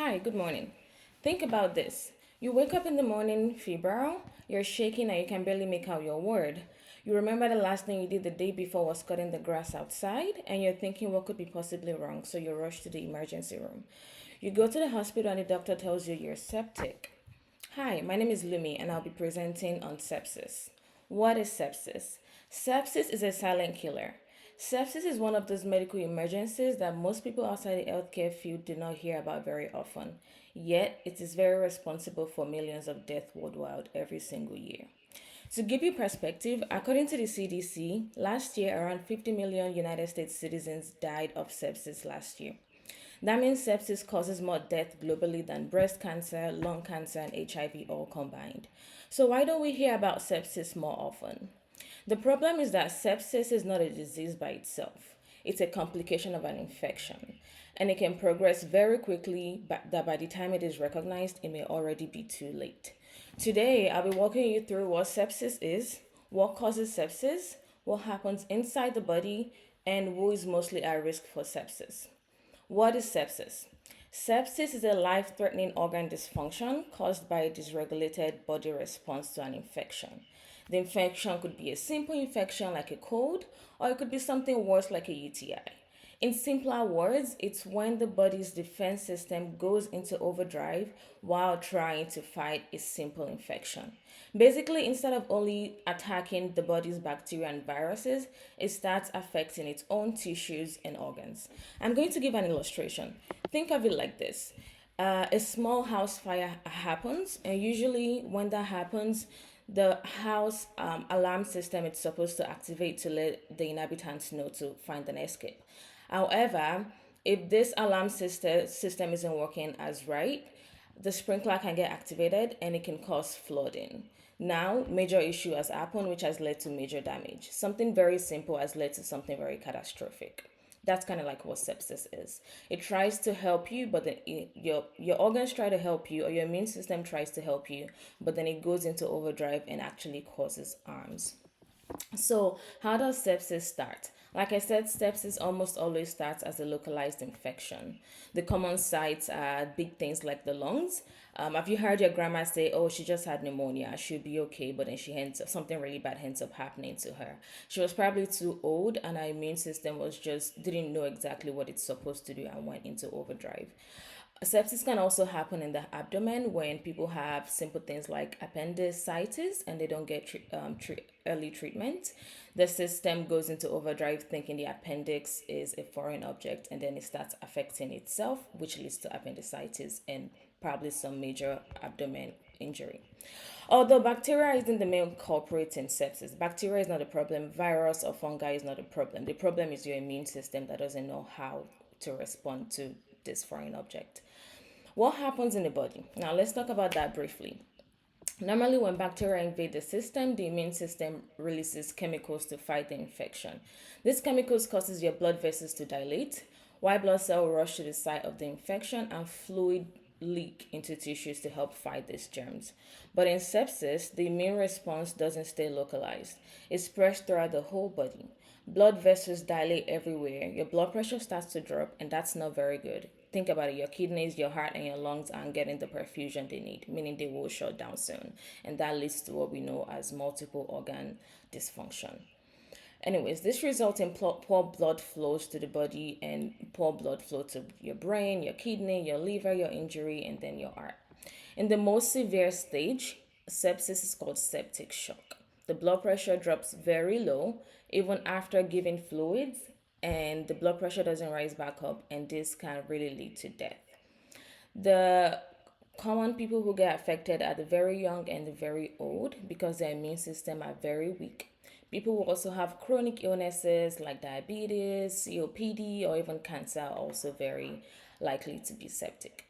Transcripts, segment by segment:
Hi, good morning. Think about this. You wake up in the morning febrile, you're shaking and you can barely make out your word. You remember the last thing you did the day before was cutting the grass outside, and you're thinking what could be possibly wrong, so you rush to the emergency room. You go to the hospital and the doctor tells you you're septic. Hi, my name is Lumi and I'll be presenting on sepsis. What is sepsis? Sepsis is a silent killer. Sepsis is one of those medical emergencies that most people outside the healthcare field do not hear about very often. Yet, it is very responsible for millions of deaths worldwide every single year. To give you perspective, according to the CDC, last year around 50 million United States citizens died of sepsis last year. That means sepsis causes more death globally than breast cancer, lung cancer, and HIV all combined. So, why don't we hear about sepsis more often? The problem is that sepsis is not a disease by itself, it's a complication of an infection. And it can progress very quickly, but that by the time it is recognized, it may already be too late. Today, I'll be walking you through what sepsis is, what causes sepsis, what happens inside the body, and who is mostly at risk for sepsis. What is sepsis? Sepsis is a life threatening organ dysfunction caused by a dysregulated body response to an infection. The infection could be a simple infection like a cold, or it could be something worse like a UTI. In simpler words, it's when the body's defense system goes into overdrive while trying to fight a simple infection. Basically, instead of only attacking the body's bacteria and viruses, it starts affecting its own tissues and organs. I'm going to give an illustration. Think of it like this. A small house fire happens, and usually when that happens, the house alarm system is supposed to activate to let the inhabitants know to find an escape. However, if this alarm system isn't working as right, the sprinkler can get activated and it can cause flooding. Now, major issue has happened, which has led to major damage. Something very simple has led to something very catastrophic. That's kind of like what sepsis is. It tries to help you, but then your organs try to help you, or your immune system tries to help you, but then it goes into overdrive and actually causes harms. So, how does sepsis start? Like I said, sepsis almost always starts as a localized infection. The common sites are big things like the lungs. Have you heard your grandma say, "Oh, she just had pneumonia. She'll be okay," but then something really bad ends up happening to her. She was probably too old, and her immune system was just didn't know exactly what it's supposed to do and went into overdrive. Sepsis can also happen in the abdomen when people have simple things like appendicitis and they don't get early treatment. The system goes into overdrive thinking the appendix is a foreign object, and then it starts affecting itself, which leads to appendicitis and probably some major abdomen injury. Although bacteria isn't the main culprit in sepsis, bacteria is not a problem, virus or fungi is not a problem. The problem is your immune system that doesn't know how to respond to this foreign object. What happens in the body? Now, let's talk about that briefly. Normally, when bacteria invade the system, the immune system releases chemicals to fight the infection. These chemicals causes your blood vessels to dilate, white blood cells rush to the site of the infection, and fluid leak into tissues to help fight these germs. But in sepsis, the immune response doesn't stay localized. It spreads throughout the whole body. Blood vessels dilate everywhere. Your blood pressure starts to drop, and that's not very good. Think about it, your kidneys, your heart, and your lungs aren't getting the perfusion they need, meaning they will shut down soon. And that leads to what we know as multiple organ dysfunction. Anyways, this results in poor blood flows to the body and poor blood flow to your brain, your kidney, your liver, your injury, and then your heart. In the most severe stage, sepsis is called septic shock. The blood pressure drops very low even after giving fluids, and the blood pressure doesn't rise back up, and this can really lead to death. The common people who get affected are the very young and the very old because their immune system are very weak. People who also have chronic illnesses like diabetes, COPD, or even cancer are also very likely to be septic.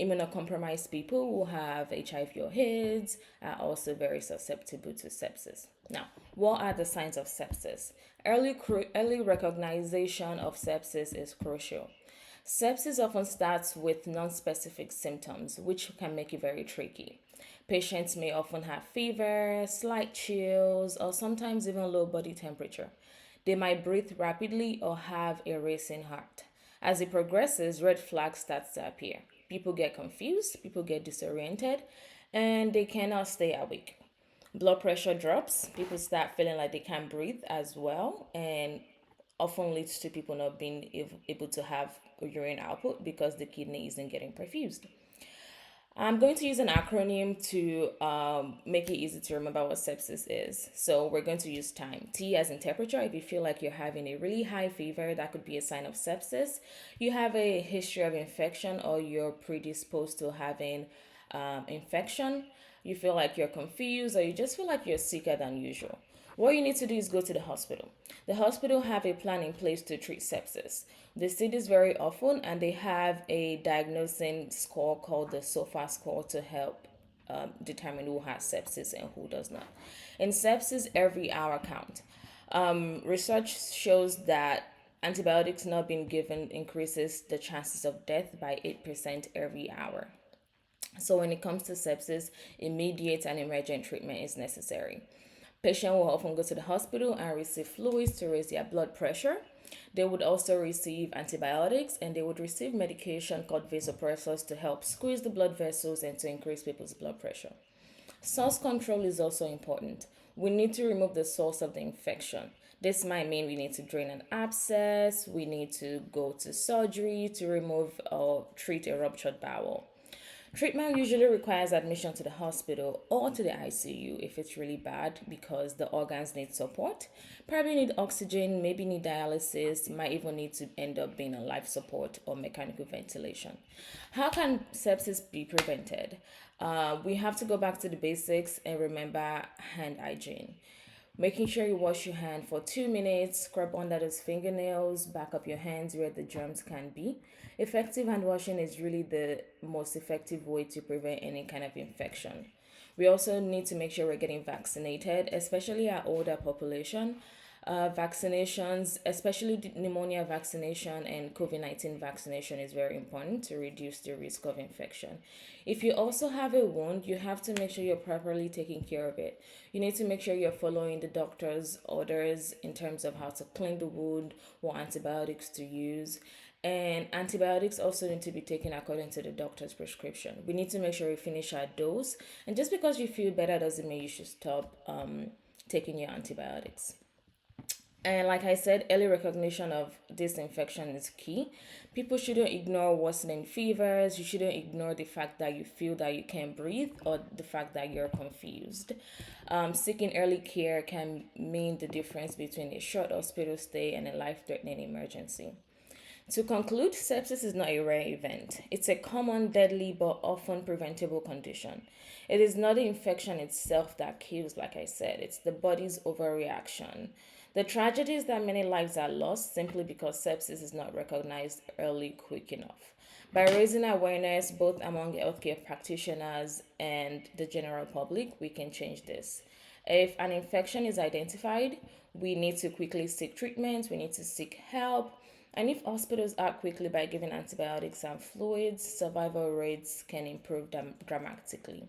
Immunocompromised people who have HIV or AIDS are also very susceptible to sepsis. Now, what are the signs of sepsis? Early recognition of sepsis is crucial. Sepsis often starts with non-specific symptoms, which can make it very tricky. Patients may often have fever, slight chills, or sometimes even low body temperature. They might breathe rapidly or have a racing heart. As it progresses, red flags start to appear. People get confused, people get disoriented, and they cannot stay awake. Blood pressure drops, people start feeling like they can't breathe as well, and often leads to people not being able to have urine output because the kidney isn't getting perfused. I'm going to use an acronym to make it easy to remember what sepsis is. So we're going to use time. T as in temperature. If you feel like you're having a really high fever, that could be a sign of sepsis. You have a history of infection or you're predisposed to having infection. You feel like you're confused or you just feel like you're sicker than usual. What you need to do is go to the hospital. The hospital have a plan in place to treat sepsis. They see this very often and they have a diagnosing score called the SOFA score to help determine who has sepsis and who does not. In sepsis, every hour count. Research shows that antibiotics not being given increases the chances of death by 8% every hour. So when it comes to sepsis, immediate and emergent treatment is necessary. Patient will often go to the hospital and receive fluids to raise their blood pressure. They would also receive antibiotics and they would receive medication called vasopressors to help squeeze the blood vessels and to increase people's blood pressure. Source control is also important. We need to remove the source of the infection. This might mean we need to drain an abscess, we need to go to surgery to remove or treat a ruptured bowel. Treatment usually requires admission to the hospital or to the ICU if it's really bad because the organs need support. Probably need oxygen, maybe need dialysis, might even need to end up being on life support or mechanical ventilation. How can sepsis be prevented? We have to go back to the basics and remember hand hygiene. Making sure you wash your hand for 2 minutes, scrub under those fingernails, back up your hands where the germs can be. Effective hand washing is really the most effective way to prevent any kind of infection. We also need to make sure we're getting vaccinated, especially our older population. Vaccinations, especially the pneumonia vaccination and COVID 19 vaccination, is very important to reduce the risk of infection. If you also have a wound, you have to make sure you're properly taking care of it. You need to make sure you're following the doctor's orders in terms of how to clean the wound, what antibiotics to use. And antibiotics also need to be taken according to the doctor's prescription. We need to make sure we finish our dose. And just because you feel better doesn't mean you should stop taking your antibiotics. And like I said, early recognition of this infection is key. People shouldn't ignore worsening fevers. You shouldn't ignore the fact that you feel that you can't breathe or the fact that you're confused. Seeking early care can mean the difference between a short hospital stay and a life threatening emergency. To conclude, sepsis is not a rare event. It's a common, deadly, but often preventable condition. It is not the infection itself that kills, like I said, it's the body's overreaction. The tragedy is that many lives are lost simply because sepsis is not recognized early quick enough. By raising awareness both among healthcare practitioners and the general public, we can change this. If an infection is identified, we need to quickly seek treatment, we need to seek help, and if hospitals act quickly by giving antibiotics and fluids, survival rates can improve dramatically.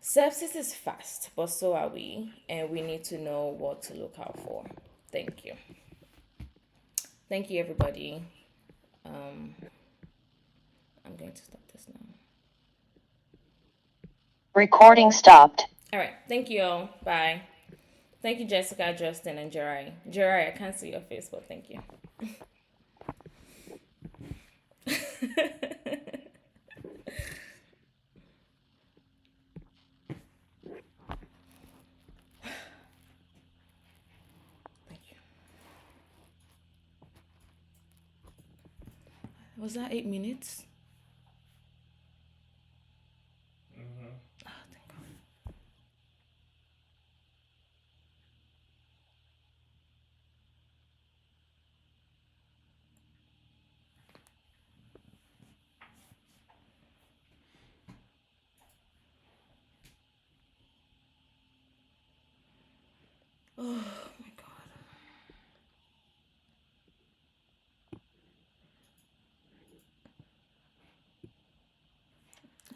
Sepsis is fast, but so are we, and we need to know what to look out for. Thank you. Thank you, everybody. Um, I'm going to stop this now. Recording stopped. All right. Thank you all. Bye. Thank you, Jessica, Justin, and Jerai. Jerai, I can't see your face, but thank you. Thank you. Was that 8 minutes? Oh, thank God. Oh my God.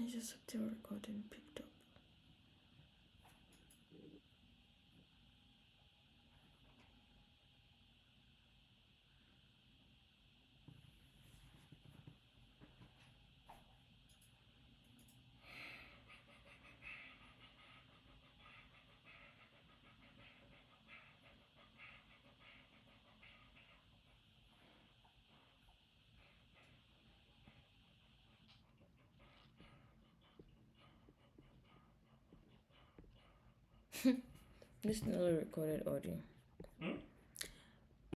I just hope the recording picked up. This is not a recorded audio.